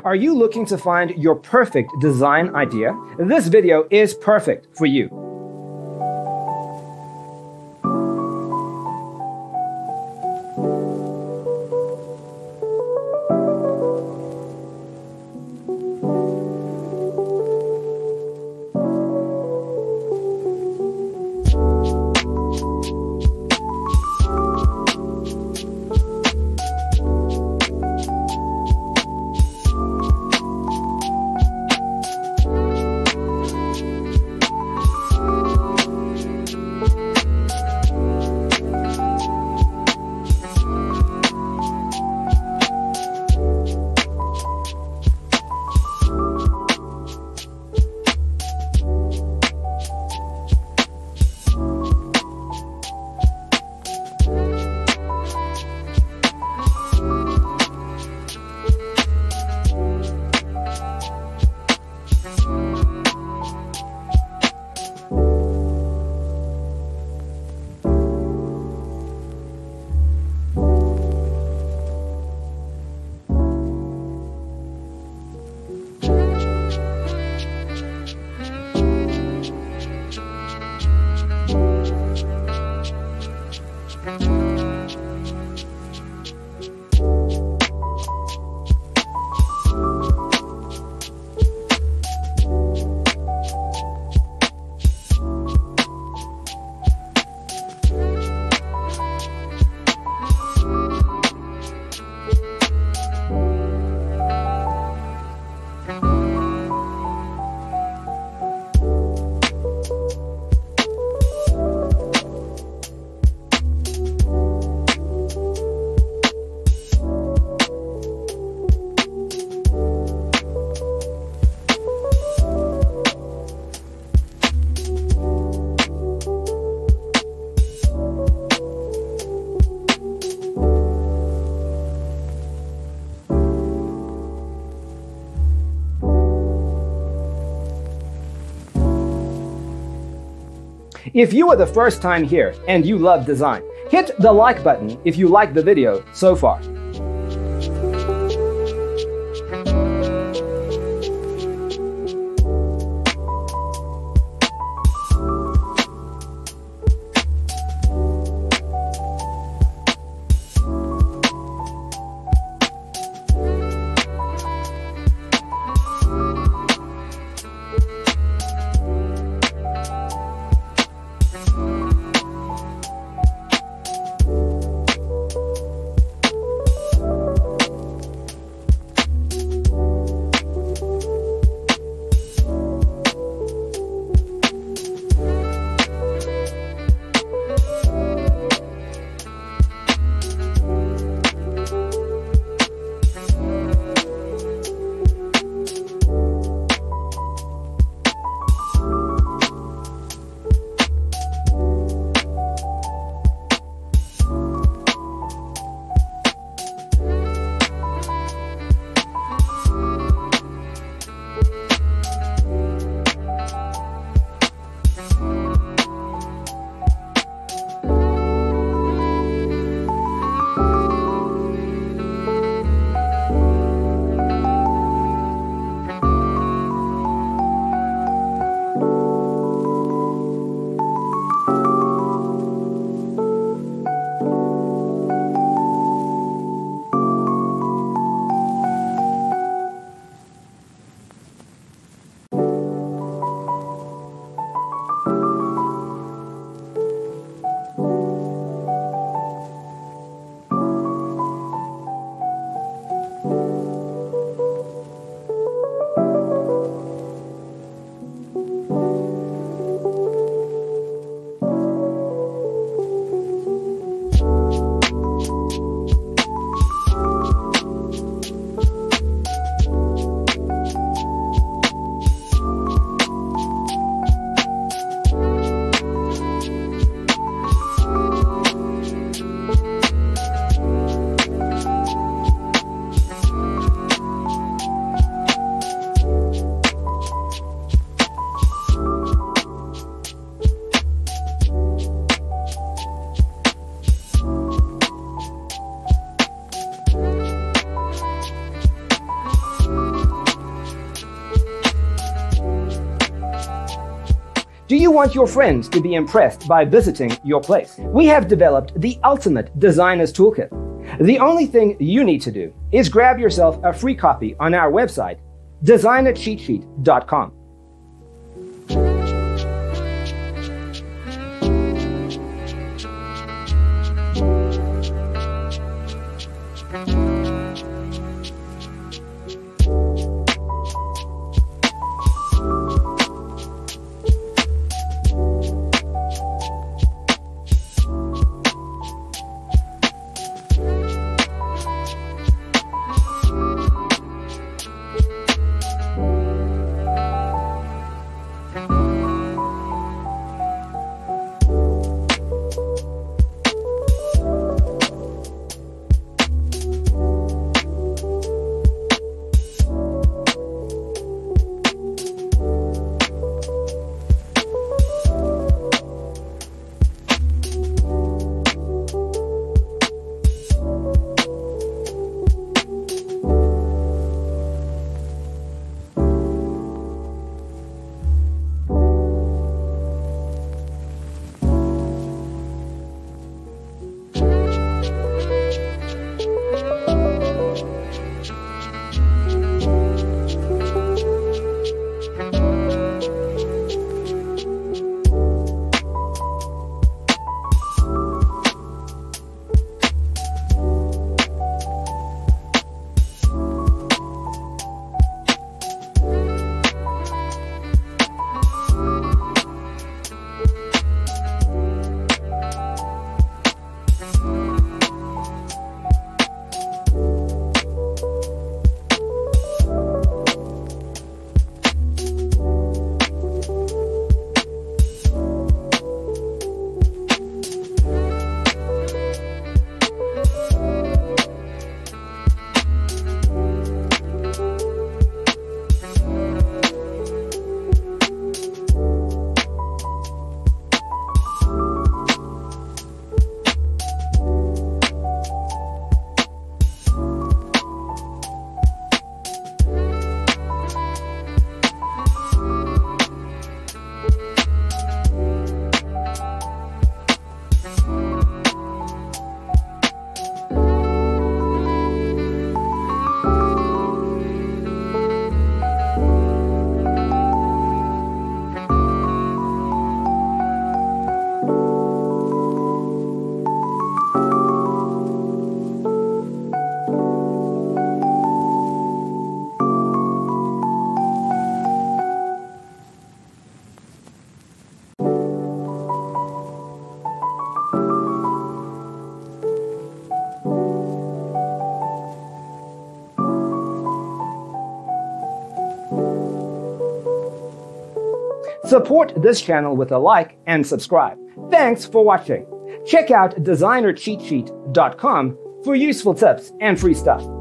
Are you looking to find your perfect design idea? This video is perfect for you. If you are the first time here and you love design, hit the like button if you like the video so far. Do you want your friends to be impressed by visiting your place? We have developed the ultimate designer's toolkit. The only thing you need to do is grab yourself a free copy on our website, designercheatsheet.com. Support this channel with a like and subscribe. Thanks for watching. Check out designercheatsheet.com for useful tips and free stuff.